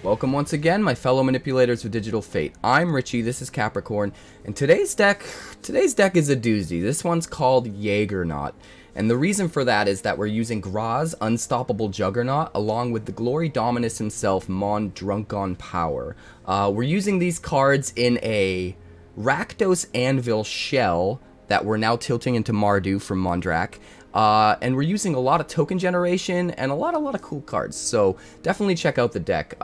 Welcome once again, my fellow manipulators of digital fate. I'm Richie, this is Capricorn, and today's deck is a doozy. This one's called JAEGERNAUT, and the reason for that is that we're using Graaz, Unstoppable Juggernaut, along with the Glory Dominus himself, Mondrak Power. We're using these cards in a Rakdos Anvil shell that we're now tilting into Mardu from Mondrak. And we're using a lot of token generation and a lot of cool cards, so definitely check out the deck.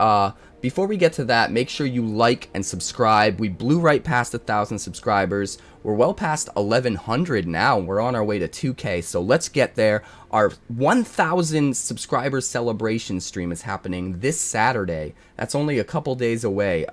Before we get to that, make sure you like and subscribe. We blew right past 1,000 subscribers. We're well past 1,100 now. We're on our way to 2K, so let's get there. Our 1,000 subscribers celebration stream is happening this Saturday. That's only a couple days away.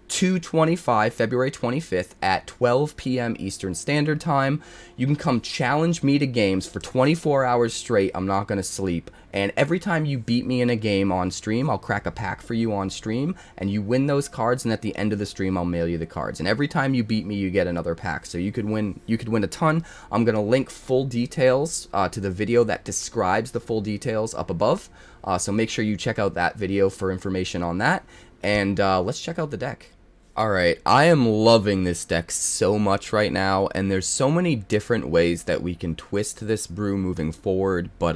2/25, February 25th at 12 p.m. Eastern Standard Time. You can come challenge me to games for 24 hours straight. I'm not going to sleep. And every time you beat me in a game on stream, I'll crack a pack for you on stream. And you win those cards, and at the end of the stream, I'll mail you the cards. And every time you beat me, you get another pack. So you could win a ton. I'm going to link full details to the video that describes the full details up above. So make sure you check out that video for information on that. And let's check out the deck. Alright, I am loving this deck so much right now, and there's so many different ways that we can twist this brew moving forward, but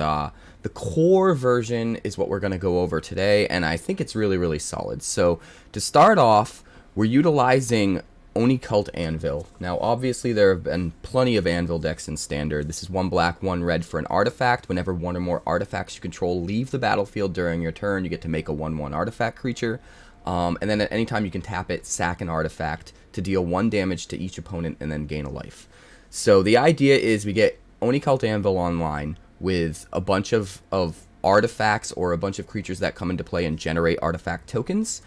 the core version is what we're going to go over today, and I think it's really solid. So, to start off, we're utilizing Oni-Cult Anvil. Now, obviously, there have been plenty of Anvil decks in Standard. This is 1 black, 1 red for an artifact. Whenever one or more artifacts you control leave the battlefield during your turn, you get to make a 1/1 artifact creature. And then at any time you can tap it, sack an artifact to deal 1 damage to each opponent and then gain a life. So the idea is we get Oni-Cult Anvil online with a bunch of artifacts or a bunch of creatures that come into play and generate artifact tokens.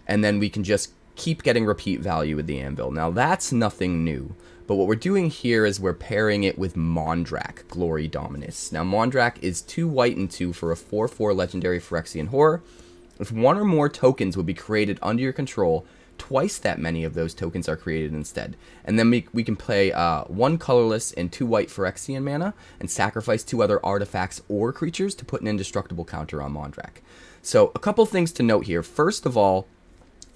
And then we can just keep getting repeat value with the Anvil. Now that's nothing new. But what we're doing here is we're pairing it with Mondrak, Glory Dominus. Now Mondrak is 2 white and 2 for a 4/4 legendary Phyrexian horror. If 1 or more tokens would be created under your control, twice that many of those tokens are created instead. And then we can play 1 colorless and 2 white Phyrexian mana and sacrifice 2 other artifacts or creatures to put an indestructible counter on Mondrak. So a couple things to note here. First of all,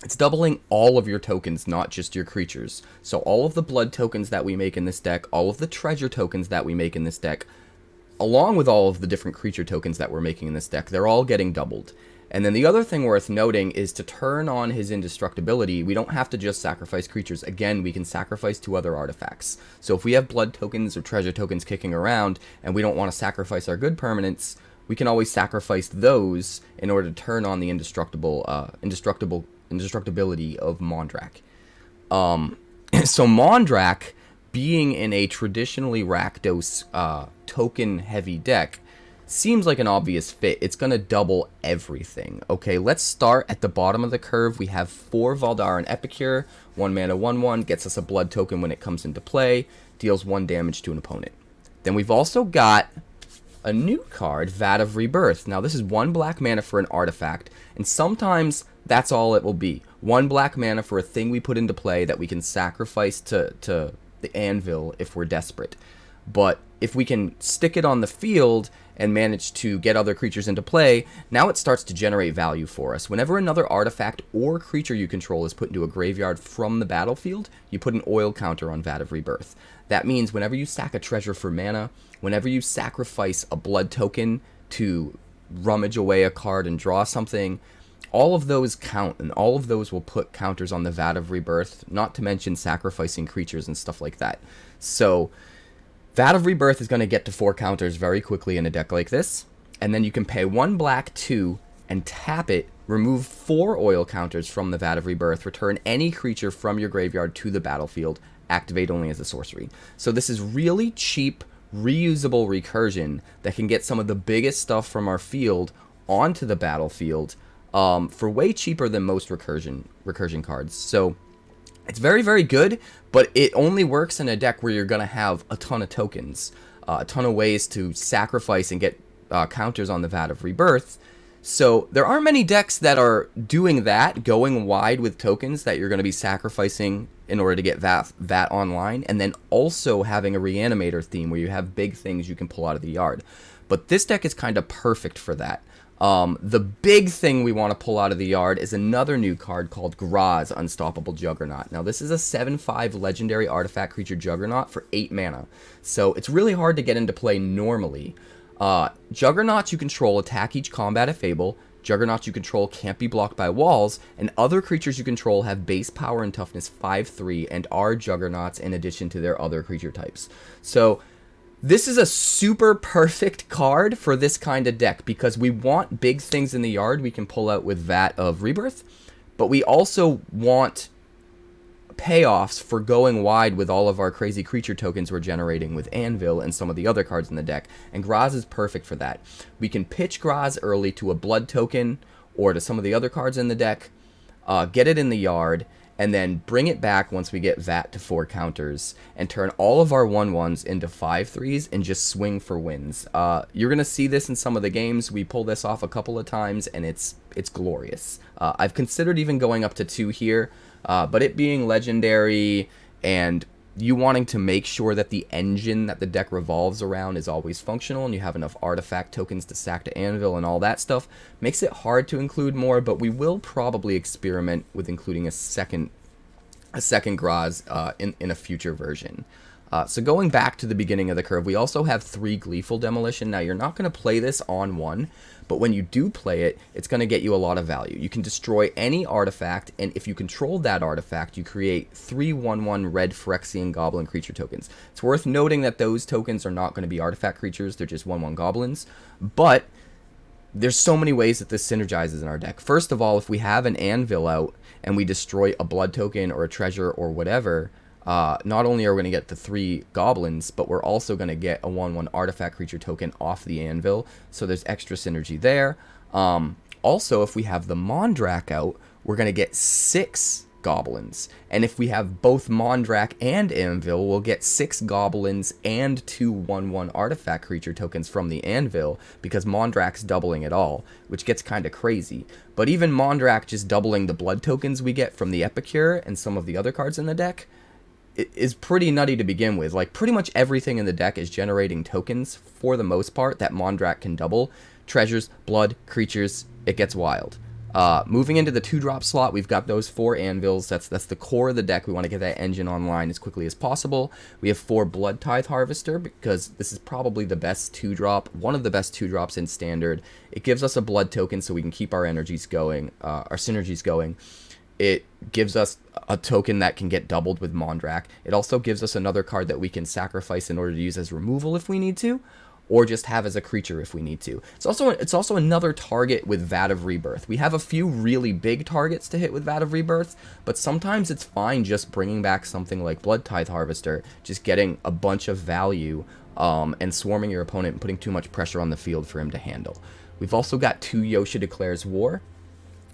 it's doubling all of your tokens, not just your creatures. So all of the blood tokens that we make in this deck, all of the treasure tokens that we make in this deck, along with all of the different creature tokens that we're making in this deck, they're all getting doubled. And then the other thing worth noting is to turn on his indestructibility, we don't have to just sacrifice creatures. Again, we can sacrifice 2 other artifacts. So if we have blood tokens or treasure tokens kicking around and we don't want to sacrifice our good permanents, we can always sacrifice those in order to turn on the indestructibility of Mondrak. So Mondrak, being in a traditionally Rakdos token-heavy deck, seems like an obvious fit. It's going to double everything. Okay, let's start at the bottom of the curve. We have 4 Voldaren Epicure, 1 mana 1/1, gets us a blood token when it comes into play, deals 1 damage to an opponent. Then we've also got a new card, Vat of Rebirth. Now this is 1 black mana for an artifact, and sometimes that's all it will be. 1 black mana for a thing we put into play that we can sacrifice to the anvil if we're desperate. But if we can stick it on the field and manage to get other creatures into play, now it starts to generate value for us. Whenever another artifact or creature you control is put into a graveyard from the battlefield, you put an oil counter on Vat of Rebirth. That means whenever you sack a treasure for mana, whenever you sacrifice a blood token to rummage away a card and draw something, all of those count, and all of those will put counters on the Vat of Rebirth, not to mention sacrificing creatures and stuff like that. So Vat of Rebirth is going to get to 4 counters very quickly in a deck like this, and then you can pay 1 black 2 and tap it, remove 4 oil counters from the Vat of Rebirth, return any creature from your graveyard to the battlefield, activate only as a sorcery. So this is really cheap, reusable recursion that can get some of the biggest stuff from our field onto the battlefield for way cheaper than most recursion cards. So it's very good, but it only works in a deck where you're going to have a ton of tokens, a ton of ways to sacrifice and get counters on the Vat of Rebirth. So there aren't many decks that are doing that, going wide with tokens that you're going to be sacrificing in order to get that online, and then also having a Reanimator theme where you have big things you can pull out of the yard. but this deck is kind of perfect for that. The big thing we want to pull out of the yard is another new card called Graaz, Unstoppable Juggernaut. Now, this is a 7/5 legendary artifact creature Juggernaut for 8 mana, so it's really hard to get into play normally. Juggernauts you control attack each combat at Fable. Juggernauts you control can't be blocked by walls, and other creatures you control have base power and toughness 5/3 and are Juggernauts in addition to their other creature types. So this is a super perfect card for this kind of deck because we want big things in the yard we can pull out with Vat of Rebirth, but we also want payoffs for going wide with all of our crazy creature tokens we're generating with Anvil and some of the other cards in the deck, and Graaz is perfect for that. We can pitch Graaz early to a blood token or to some of the other cards in the deck, get it in the yard, and then bring it back once we get Vat to 4 counters, and turn all of our 1/1s into 5/3s and just swing for wins. You're going to see this in some of the games. We pull this off a couple of times, and it's glorious. I've considered even going up to 2 here, but it being legendary and you wanting to make sure that the engine that the deck revolves around is always functional and you have enough artifact tokens to sack to Anvil and all that stuff makes it hard to include more, but we will probably experiment with including a second Graaz in a future version. So going back to the beginning of the curve, we also have 3 Gleeful Demolition. Now, you're not going to play this on 1, but when you do play it, it's going to get you a lot of value. You can destroy any artifact, and if you control that artifact, you create 3 1/1 red Phyrexian Goblin creature tokens. It's worth noting that those tokens are not going to be artifact creatures, they're just 1/1 goblins, but there's so many ways that this synergizes in our deck. First of all, if we have an Anvil out and we destroy a blood token or a treasure or whatever, not only are we going to get the 3 goblins, but we're also going to get a 1/1 artifact creature token off the Anvil, so there's extra synergy there. Also, if we have the Mondrak out, we're going to get 6 goblins, and if we have both Mondrak and Anvil, we'll get 6 goblins and 2 1/1 artifact creature tokens from the Anvil, because Mondrak's doubling it all, which gets kind of crazy. But even Mondrak just doubling the blood tokens we get from the Epicure and some of the other cards in the deck is pretty nutty to begin with. Like, pretty much everything in the deck is generating tokens, for the most part, that Mondrak can double. Treasures, blood, creatures, it gets wild. Moving into the 2-drop slot, we've got those 4 Anvils. That's the core of the deck. We want to get that engine online as quickly as possible. We have 4 Bloodtithe Harvester, because this is probably the best 2-drop, one of the best 2-drops in Standard. It gives us a blood token so we can keep our energies going, our synergies going. It gives us a token that can get doubled with Mondrak. It also gives us another card that we can sacrifice in order to use as removal if we need to, or just have as a creature if we need to. It's also another target with Vat of Rebirth. We have a few really big targets to hit with Vat of Rebirth, but sometimes it's fine just bringing back something like Bloodtithe Harvester, just getting a bunch of value and swarming your opponent and putting too much pressure on the field for him to handle. We've also got 2 Yosha Declares War.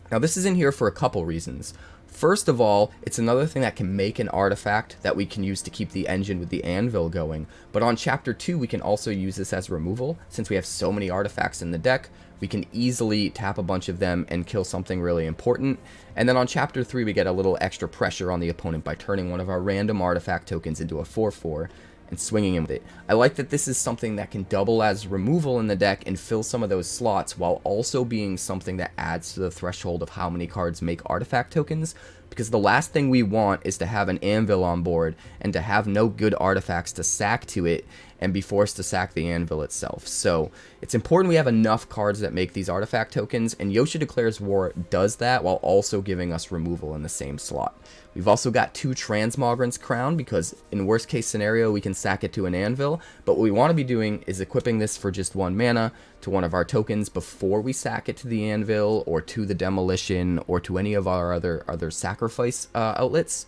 Now, this is in here for a couple reasons. First of all, it's another thing that can make an artifact that we can use to keep the engine with the Anvil going. But on Chapter 2, we can also use this as removal. Since we have so many artifacts in the deck, we can easily tap a bunch of them and kill something really important. And then on Chapter 3, we get a little extra pressure on the opponent by turning one of our random artifact tokens into a 4/4. And swinging him with it. I like that this is something that can double as removal in the deck and fill some of those slots, while also being something that adds to the threshold of how many cards make artifact tokens, because the last thing we want is to have an Anvil on board and to have no good artifacts to sack to it and be forced to sack the Anvil itself. So it's important we have enough cards that make these artifact tokens, and Yosha Declares War does that while also giving us removal in the same slot. We've also got 2 Transmogrant's Crown, because in worst case scenario we can sack it to an Anvil, but what we want to be doing is equipping this for just 1 mana to one of our tokens before we sack it to the Anvil or to the Demolition or to any of our other sacrifice outlets.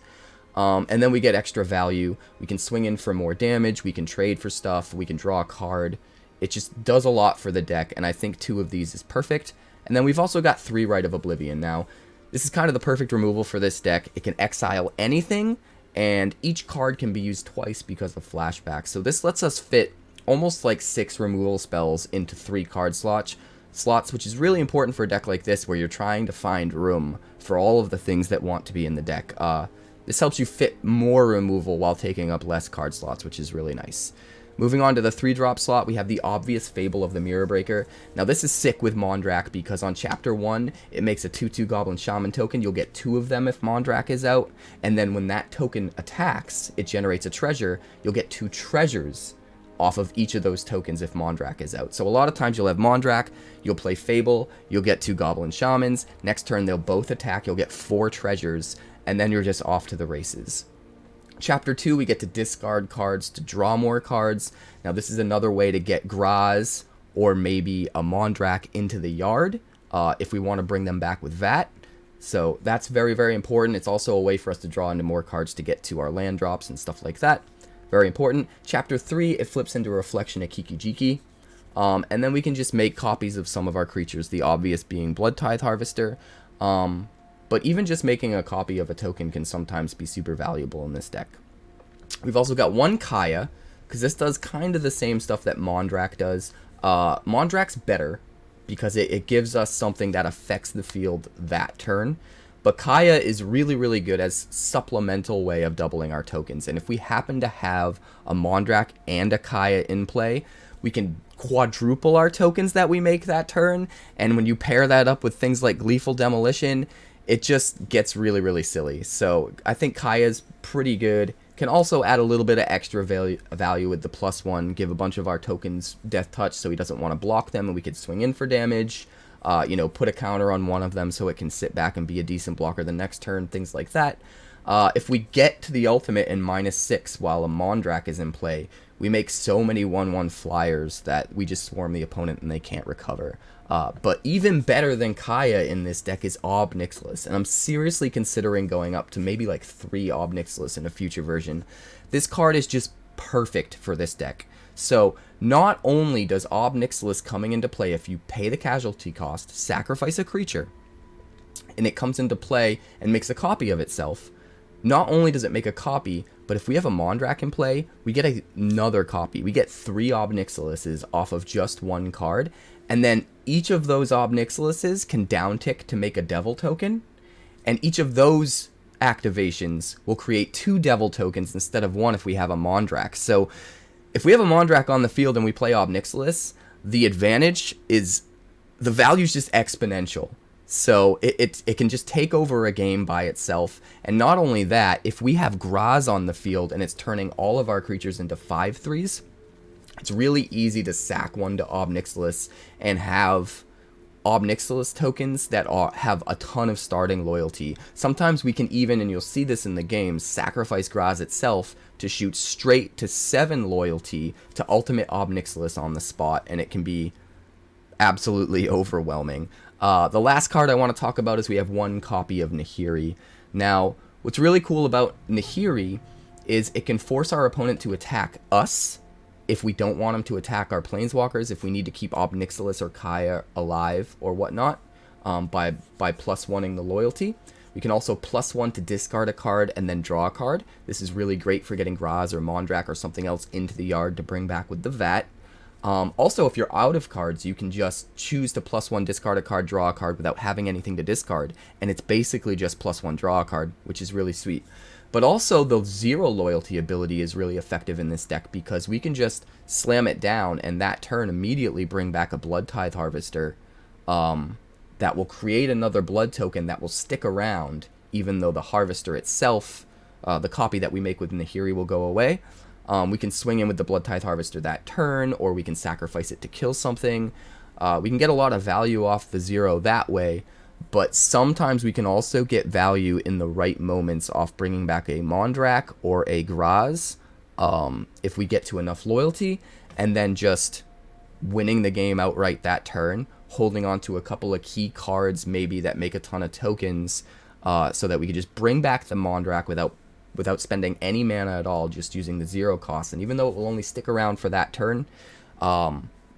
And then we get extra value. We can swing in for more damage, we can trade for stuff, we can draw a card. It just does a lot for the deck, and I think 2 of these is perfect. And then we've also got 3 Rite of Oblivion. Now, this is kind of the perfect removal for this deck. It can exile anything, and each card can be used twice because of flashback. So this lets us fit almost like 6 removal spells into 3 card slots, which is really important for a deck like this where you're trying to find room for all of the things that want to be in the deck. This helps you fit more removal while taking up less card slots, which is really nice. Moving on to the 3-drop slot, we have the obvious Fable of the Mirror Breaker. Now this is sick with Mondrak because on Chapter 1, it makes a 2/2 Goblin Shaman token. You'll get 2 of them if Mondrak is out. And then when that token attacks, it generates a treasure. You'll get 2 treasures off of each of those tokens if Mondrak is out. So a lot of times you'll have Mondrak, you'll play Fable, you'll get 2 Goblin Shamans. Next turn they'll both attack, you'll get 4 treasures, and then you're just off to the races. Chapter 2, we get to discard cards to draw more cards. Now this is another way to get Graaz or maybe a Mondrak into the yard if we want to bring them back with Vat. So that's very, very important. It's also a way for us to draw into more cards to get to our land drops and stuff like that. Very important. Chapter 3, it flips into a reflection of Kiki-Jiki. And then we can just make copies of some of our creatures, the obvious being Bloodtithe Harvester. But even just making a copy of a token can sometimes be super valuable in this deck. We've also got 1 Kaya, because this does kind of the same stuff that Mondrak does. Mondrak's better, because it gives us something that affects the field that turn. But Kaya is really, really good as supplemental way of doubling our tokens. And if we happen to have a Mondrak and a Kaya in play, we can quadruple our tokens that we make that turn. And when you pair that up with things like Gleeful Demolition, it just gets really, really silly. So I think Kaya's pretty good. Can also add a little bit of extra value with the +1, give a bunch of our tokens Death Touch so he doesn't want to block them, and we could swing in for damage. You know, put a counter on one of them so it can sit back and be a decent blocker the next turn, things like that. If we get to the ultimate in -6 while a Mondrak is in play, we make so many 1/1 flyers that we just swarm the opponent and they can't recover. But even better than Kaya in this deck is Ob Nixilis, and I'm seriously considering going up to maybe like 3 Ob Nixilis in a future version. This card is just perfect for this deck. So not only does Ob Nixilis coming into play if you pay the casualty cost, sacrifice a creature, and it comes into play and makes a copy of itself, not only does it make a copy, but if we have a Mondrak in play, we get another copy. We get 3 Ob Nixilises off of just 1 card, and then each of those Ob Nixilises can downtick to make a Devil token, and each of those activations will create 2 Devil tokens instead of 1 if we have a Mondrak. So if we have a Mondrak on the field and we play Ob Nixilis, the advantage is the value's just exponential. So it can just take over a game by itself. And not only that, if we have Graaz on the field and it's turning all of our creatures into 5/3s, it's really easy to sack one to Ob Nixilis and have Ob Nixilis tokens that have a ton of starting loyalty. Sometimes we can even, and you'll see this in the game, sacrifice Graaz itself to shoot straight to 7 loyalty to ultimate Ob Nixilis on the spot, and it can be absolutely overwhelming. The last card I want to talk about is we have 1 copy of Nahiri. Now, what's really cool about Nahiri is it can force our opponent to attack us if we don't want him to attack our Planeswalkers, if we need to keep Ob Nixilis or Kaya alive or whatnot, by +1ing the loyalty. We can also +1 to discard a card and then draw a card. This is really great for getting Graaz or Mondrak or something else into the yard to bring back with the Vat. Also, if you're out of cards, you can just choose to +1 discard a card, draw a card without having anything to discard, and it's basically just +1 draw a card, which is really sweet. But also, the 0 loyalty ability is really effective in this deck because we can just slam it down and that turn immediately bring back a Bloodtithe Harvester that will create another blood token that will stick around, even though the Harvester itself, the copy that we make with Nahiri, will go away. We can swing in with the Bloodtithe Harvester that turn, or we can sacrifice it to kill something. We can get a lot of value off the 0 that way, but sometimes we can also get value in the right moments off bringing back a Mondrak or a Graaz if we get to enough loyalty, and then just winning the game outright that turn, holding on to a couple of key cards maybe that make a ton of tokens so that we can just bring back the Mondrak without spending any mana at all, just using the 0 cost. And even though it will only stick around for that turn,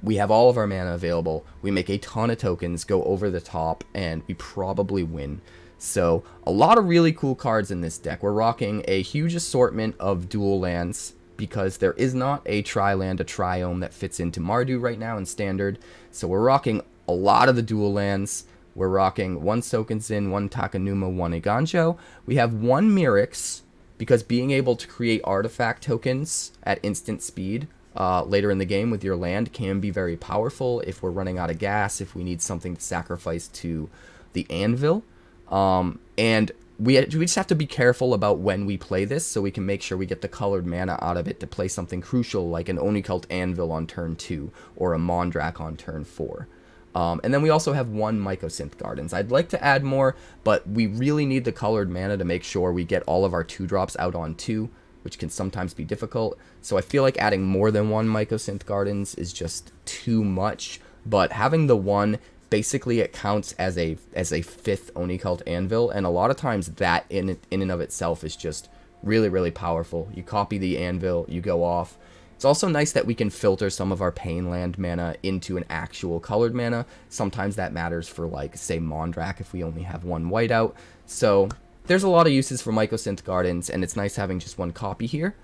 we have all of our mana available, we make a ton of tokens, go over the top, and we probably win. So a lot of really cool cards in this deck. We're rocking a huge assortment of dual lands because there is not a tri-land, a triome that fits into Mardu right now in Standard. So we're rocking a lot of the dual lands. We're rocking 1 Sokenzin, 1 Takenuma, 1 Igancho. We have 1 Mirrex, because being able to create artifact tokens at instant speed later in the game with your land can be very powerful if we're running out of gas, if we need something to sacrifice to the anvil. And we just have to be careful about when we play this so we can make sure we get the colored mana out of it to play something crucial like an Oni-Cult Anvil on turn 2 or a Mondrak on turn 4. And then we also have 1 Mycosynth Gardens. I'd like to add more, but we really need the colored mana to make sure we get all of our 2-drops out on 2, which can sometimes be difficult. So I feel like adding more than 1 Mycosynth Gardens is just too much, but having the 1, basically it counts as a 5th Oni-Cult Anvil, and a lot of times that in and of itself is just really, really powerful. You copy the anvil, you go off. It's also nice that we can filter some of our pain land mana into an actual colored mana. Sometimes that matters for, like, say, Mondrak if we only have 1 whiteout. So there's a lot of uses for Mycosynth Gardens, and it's nice having just 1 copy here.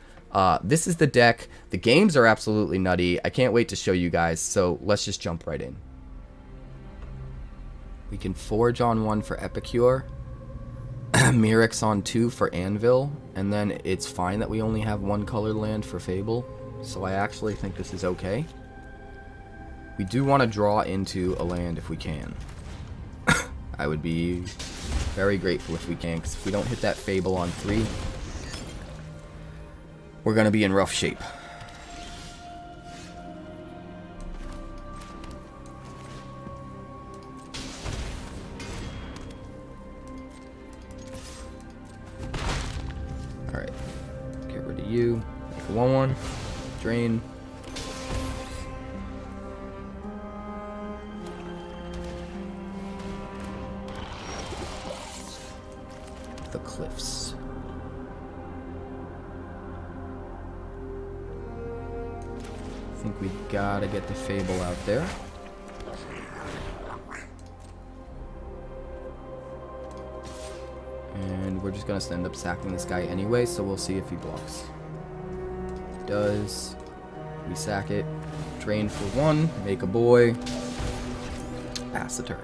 This is the deck. The games are absolutely nutty. I can't wait to show you guys, so let's just jump right in. We can forge on 1 for Epicure, Mirrex on 2 for Anvil, and then it's fine that we only have 1 colored land for Fable, so I actually think this is okay. We do want to draw into a land if we can. I would be very grateful if we can, because if we don't hit that Fable on 3, we're going to be in rough shape. Alright, get rid of you, make a 1/1, drain. The Cliffs. I think we gotta get the Fable out there. And we're just gonna end up sacking this guy anyway, so we'll see if he blocks. He does. We sack it. Drain for 1. Make a boy. Pass the turn.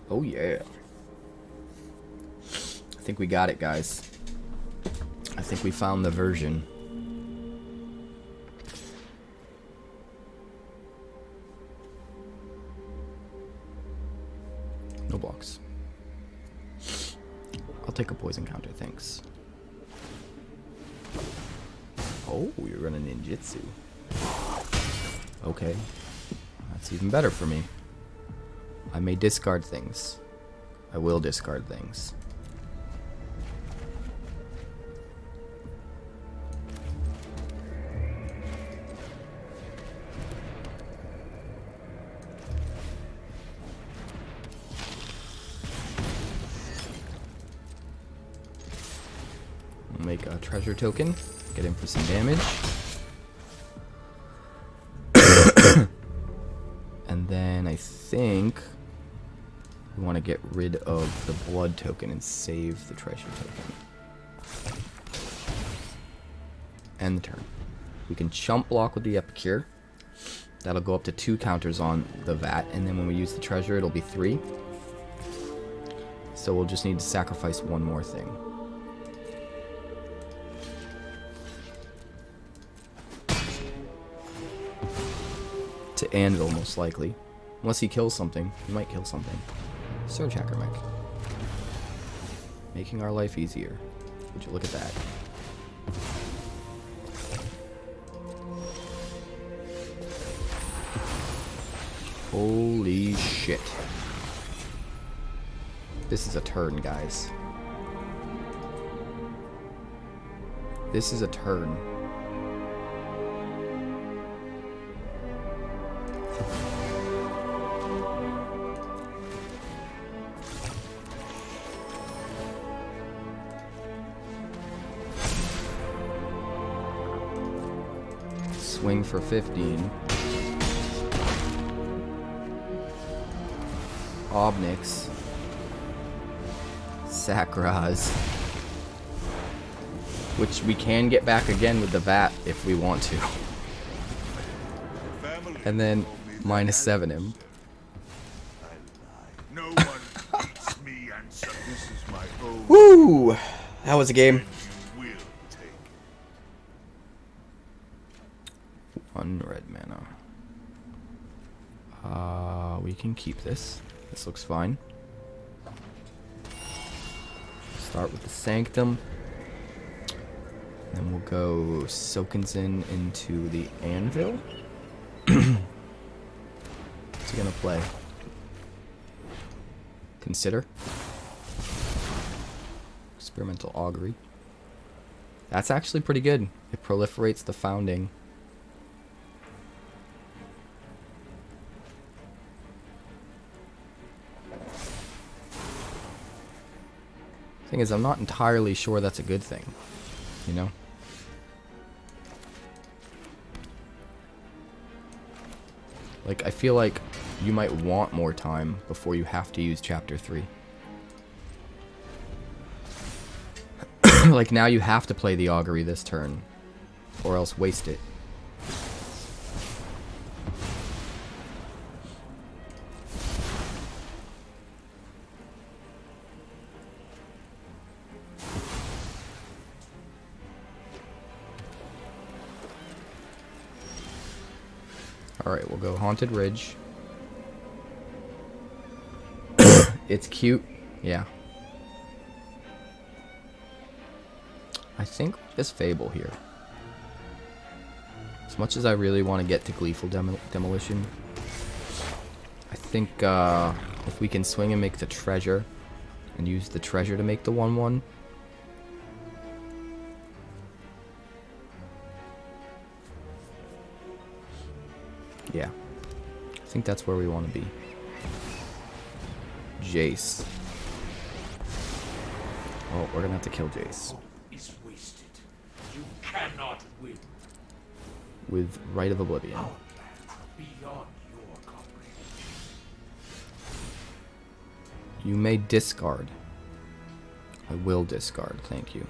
Oh yeah. I think we got it, guys. I think we found the version. No blocks. I'll take a poison counter, thanks. Oh, you're running ninjutsu. Okay. That's even better for me. I may discard things. I will discard things. We'll make a treasure token. Get him for some damage. And then I think we want to get rid of the blood token and save the treasure token. End the turn. We can chump block with the Epicure. That'll go up to 2 counters on the Vat, and then when we use the treasure, it'll be 3. So we'll just need to sacrifice 1 more thing. To Anvil, most likely. Unless he kills something. He might kill something. Surge Hacker Mech. Making our life easier. Would you look at that? Holy shit. This is a turn, guys. This is a turn. Swing for 15. Obnix. Sack Graaz. Which we can get back again with the Vat if we want to. And then -7 him. Woo! That was a game. 1 red mana. We can keep this. This looks fine. Start with the Sanctum. Then we'll go Sokensin into the Anvil. What's he gonna play? Consider. Experimental Augury. That's actually pretty good. It proliferates the Founding. Thing is, I'm not entirely sure that's a good thing, you know? Like, I feel like you might want more time before you have to use Chapter 3. Like, now you have to play the Augury this turn, or else waste it. Alright, we'll go Haunted Ridge. It's cute. Yeah. I think just Fable here. As much as I really want to get to Gleeful Demolition, I think if we can swing and make the treasure, and use the treasure to make the 1/1. Yeah. I think that's where we want to be. Jace. Oh, we're gonna have to kill Jace. Is wasted. You cannot win. With Rite of Oblivion. Our plans are beyond your comprehension. You may discard. I will discard, thank you.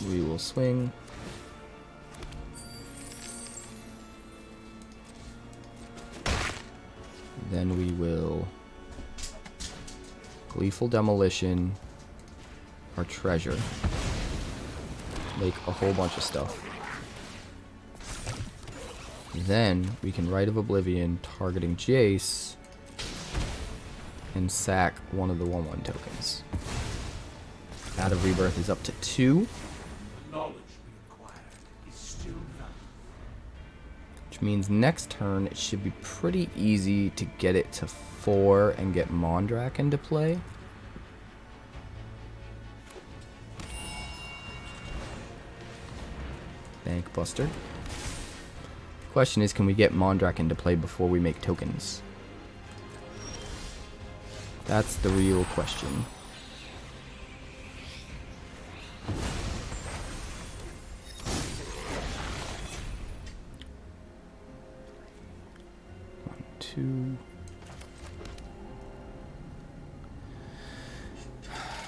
We will swing. Then we will Gleeful Demolition our treasure. Make a whole bunch of stuff. Then we can Rite of Oblivion targeting Jace and sack one of the 1/1 tokens. Vat of Rebirth is up to 2. Knowledge we acquired is still none. Which means next turn it should be pretty easy to get it to 4 and get Mondrak into play. Bank Buster. Question is, can we get Mondrak into play before we make tokens? That's the real question. One, two.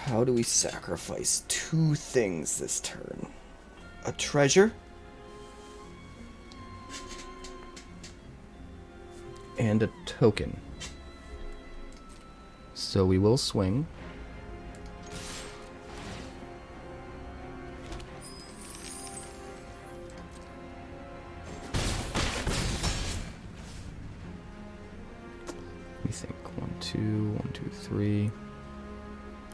How do we sacrifice 2 things this turn? A treasure? And a token. So we will swing. Let me think. 1, 2, 1, 2, 3.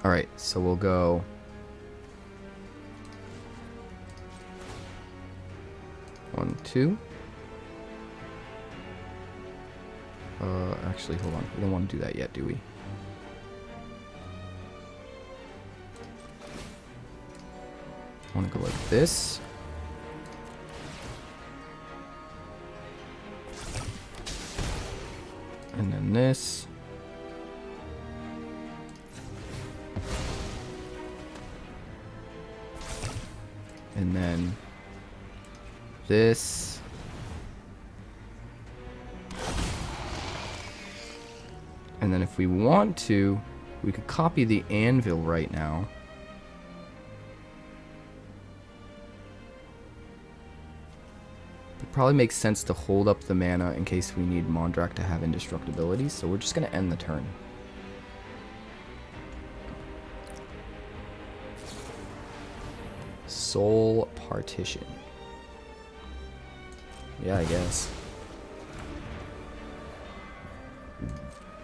Alright, so we'll go. One, two. Actually, hold on. We don't want to do that yet, do we? I want to go like this. And then this. And then this. And then if we want to, we could copy the Anvil right now. It probably makes sense to hold up the mana in case we need Mondrak to have indestructibility, so we're just going to end the turn. Soul Partition. Yeah, I guess.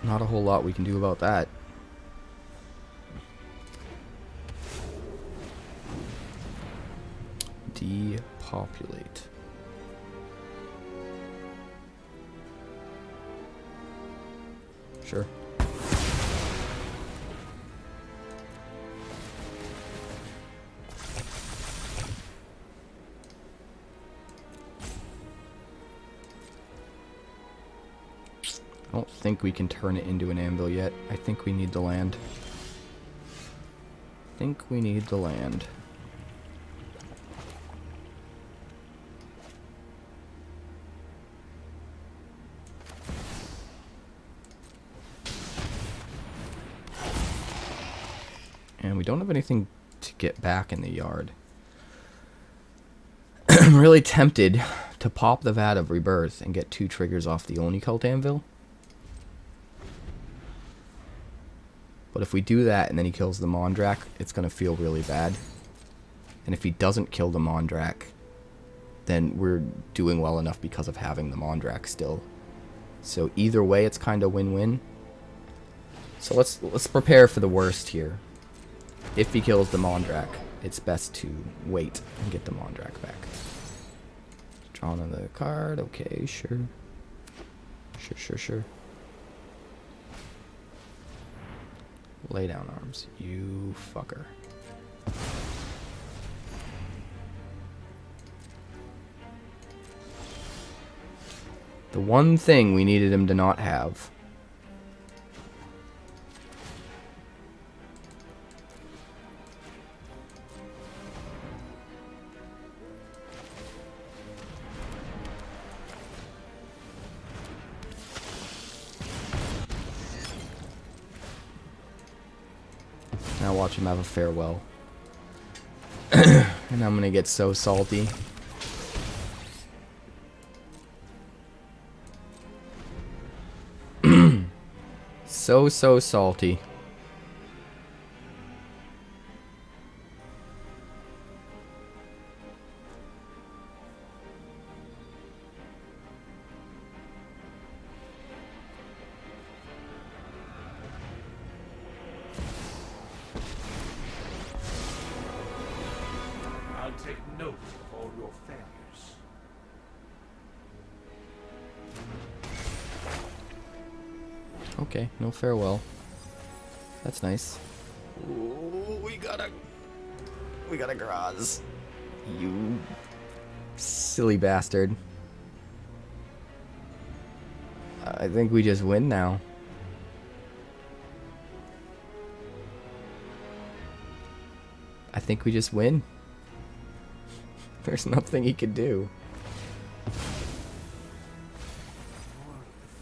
Not a whole lot we can do about that. Depopulate. Sure. I don't think we can turn it into an anvil yet. I think we need the land. I think we need the land. And we don't have anything to get back in the yard. I'm really tempted to pop the Vat of Rebirth and get 2 triggers off the Oni-Cult Anvil. But if we do that and then he kills the Mondrak, it's going to feel really bad. And if he doesn't kill the Mondrak, then we're doing well enough because of having the Mondrak still. So either way, it's kind of win-win. So let's prepare for the worst here. If he kills the Mondrak, it's best to wait and get the Mondrak back. Draw another card. Okay, sure. Sure. Lay down arms, you fucker. The one thing we needed him to not have. Now watch him have a farewell. And I'm gonna get so salty. So salty. I'll take note of all your failures. Okay, no farewell. That's nice. Ooh, we got a Graaz. You silly bastard. I think we just win now. I think we just win. There's nothing he could do.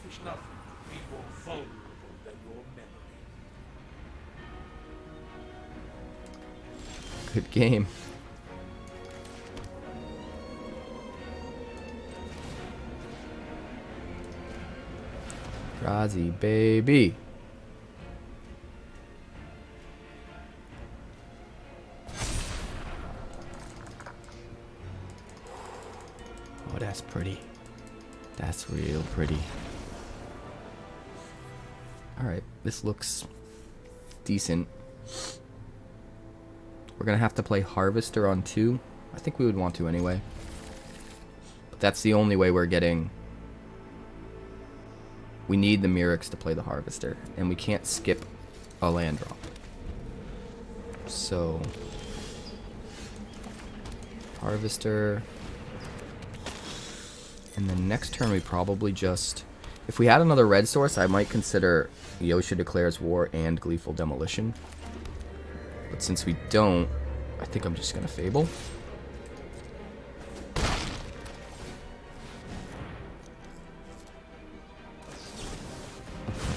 There's nothing could be more vulnerable than your memory. Good game. Grazi, baby. Oh, that's pretty. That's real pretty. Alright, this looks decent. We're gonna have to play Harvester on 2. I think we would want to anyway. But that's the only way we're getting... We need the Mirrex to play the Harvester, and we can't skip a land drop. So... Harvester... And then next turn we probably just... If we had another red source, I might consider Yosha Declares War and Gleeful Demolition. But since we don't, I think I'm just going to Fable.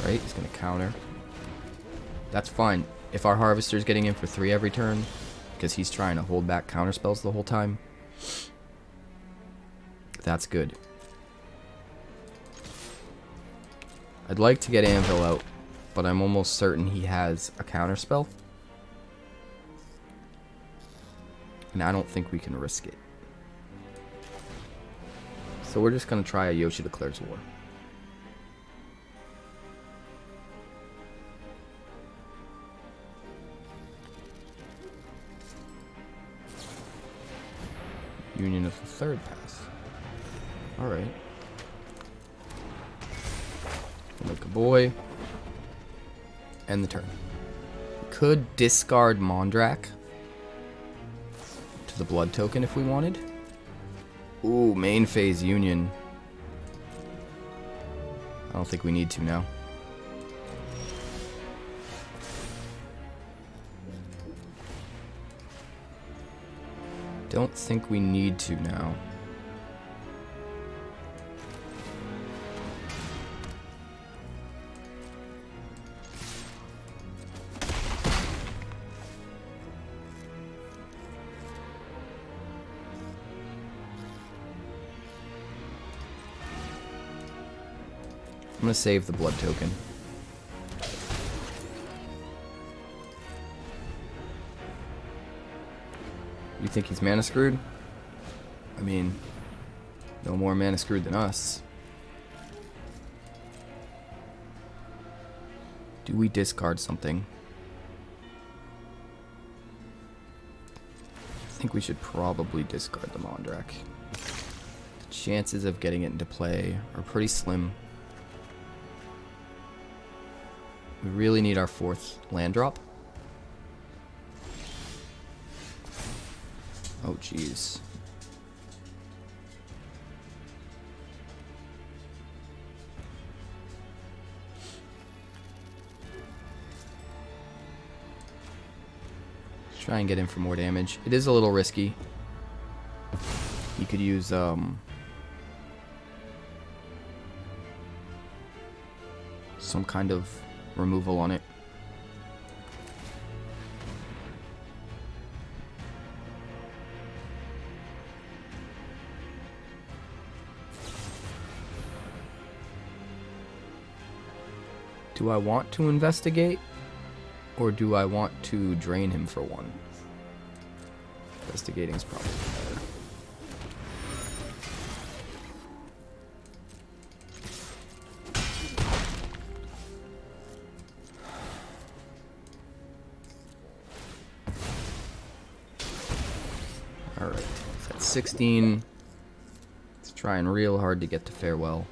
Right, he's going to counter. That's fine. If our Harvester's getting in for 3 every turn, because he's trying to hold back counter spells the whole time, that's good. I'd like to get Anvil out, but I'm almost certain he has a counter spell. And I don't think we can risk it. So we're just going to try a Yoshi Declares War. Union of the Third Pass. Alright. We'll make a boy. End the turn. We could discard Mondrak to the blood token if we wanted. Ooh, main phase Union. I don't think we need to now. Don't think we need to now. I'm gonna save the blood token. You think he's mana screwed? I mean, no more mana screwed than us. Do we discard something? I think we should probably discard the Mondrak. The chances of getting it into play are pretty slim. We really need our 4th land drop. Oh, jeez. Let's try and get in for more damage. It is a little risky. You could use, some kind of removal on it. Do I want to investigate, or do I want to drain him for 1? Investigating's probably better. Alright, that's 16. It's trying real hard to get to Farewell.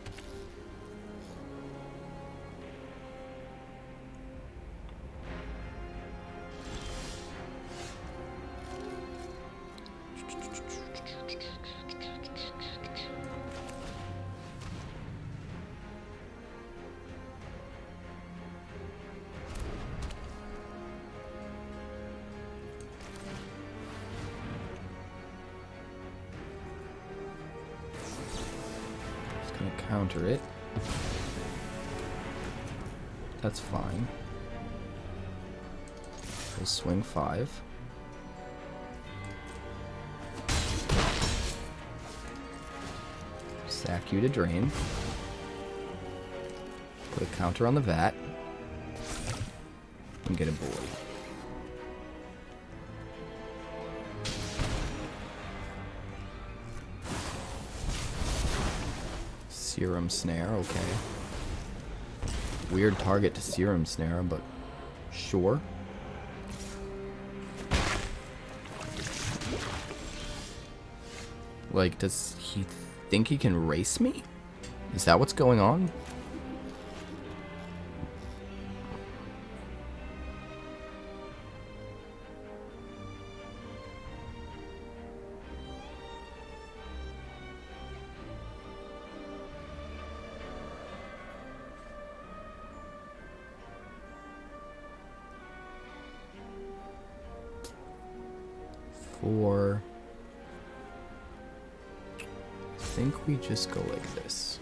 Counter it. That's fine. We'll swing 5. Sack you to drain. Put a counter on the Vat. And get a boy. Serum Snare, okay. Weird target to Serum Snare, but sure. Like, does he think he can race me? Is that what's going on? I think we just go like this.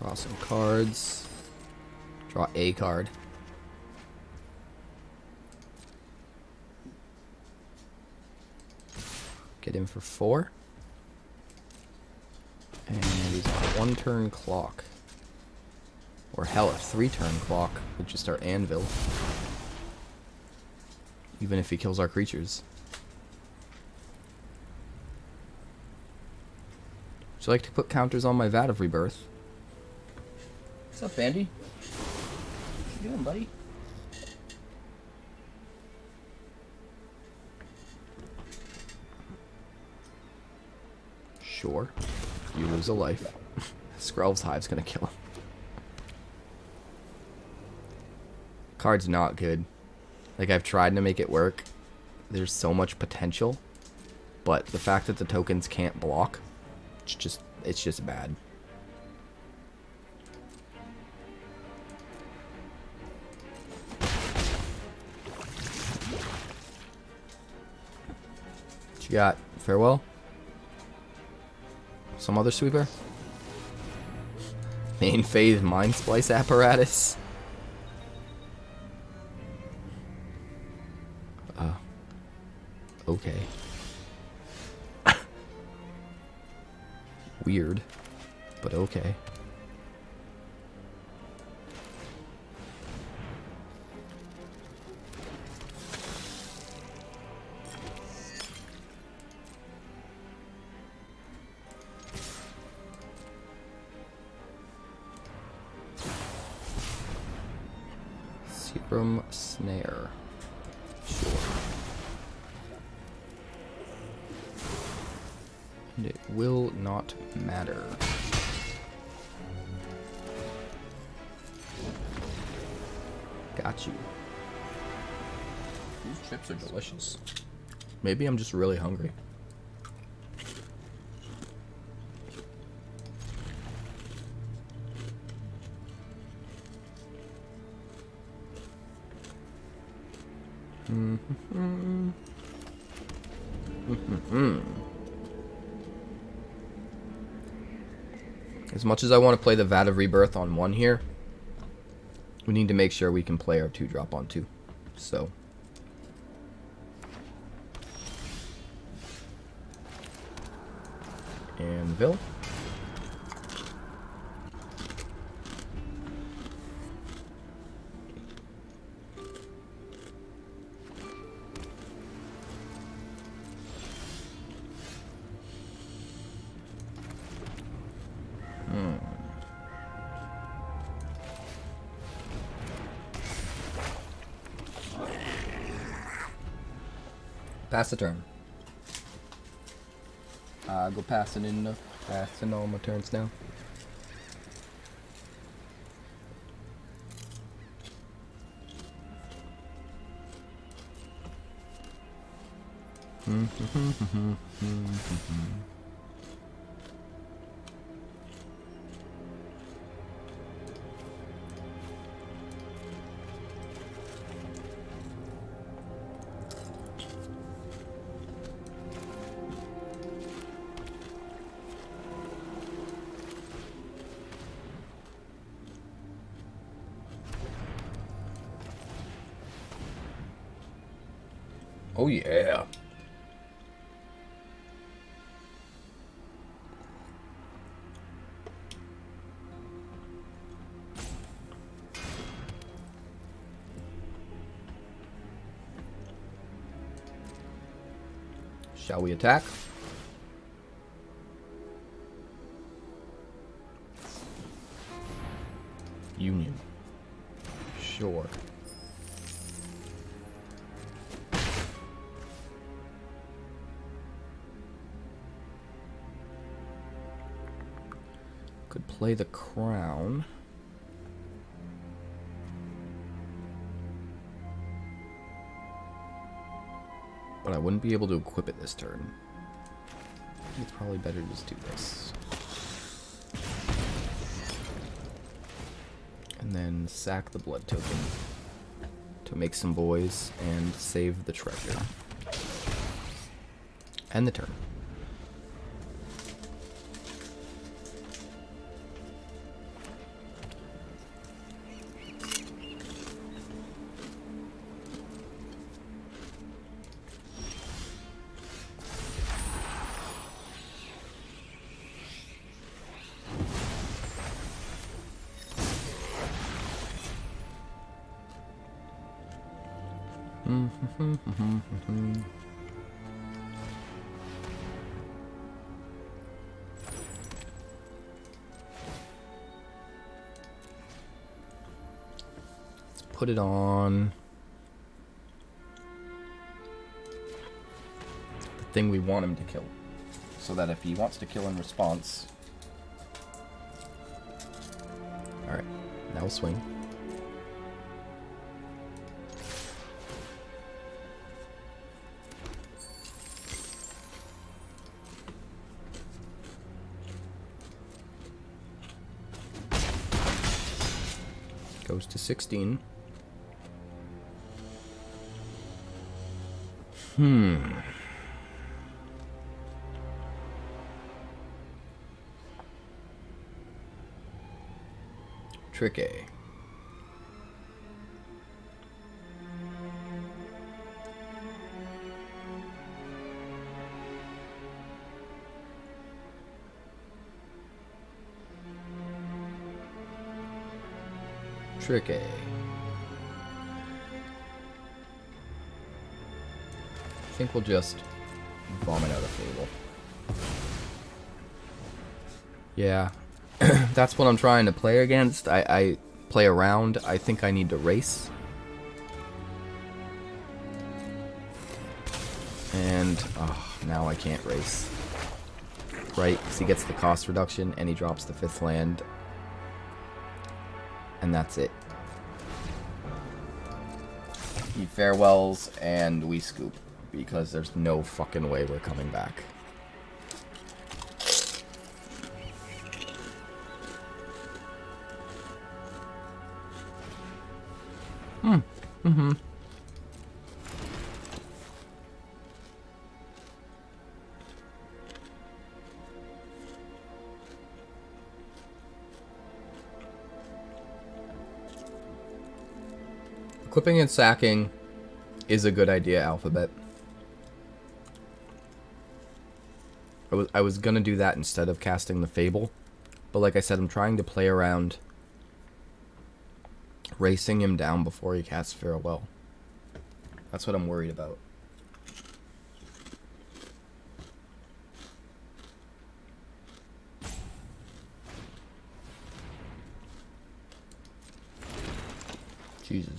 Draw some cards. Draw a card. Get in for 4. And he's on a 1-turn clock. Or hell, a 3-turn clock with just our anvil. Even if he kills our creatures. Would you like to put counters on my Vat of Rebirth? What's up, Andy? What you doing, buddy? Sure. You lose a life. Skrelv's Hive's gonna kill him. Card's not good. Like, I've tried to make it work. There's so much potential. But the fact that the tokens can't block, it's just bad. What you got? Farewell? Some other sweeper? Main phase Mind Splice Apparatus? Okay. Weird, but okay. Serum Snare. Sure. And it will not matter. Got you. These chips are delicious. Maybe I'm just really hungry. As much as I want to play the Vat of Rebirth on 1 here, we need to make sure we can play our 2-drop on 2. So. Anvil. Pass the turn. Go passing all my turns now. Oh yeah. Shall we attack? Union. Sure. Could play the crown. But I wouldn't be able to equip it this turn. It's probably better to just do this. And then sack the blood token to make some boys and save the treasure. End the turn. Let's put it on the thing we want him to kill. So that if he wants to kill in response... Alright, now we'll swing. Goes to 16. Tricky. Tricky. I think we'll just vomit out a Fable. Yeah. That's what I'm trying to play against. I play around. I think I need to race. And now I can't race. Right? Because he gets the cost reduction and he drops the 5th land. And that's it. He farewells and we scoop. Because there's no fucking way we're coming back. Equipping and sacking is a good idea, Alphabet. I was gonna do that instead of casting the Fable, but like I said, I'm trying to play around racing him down before he casts Farewell. That's what I'm worried about. Jesus.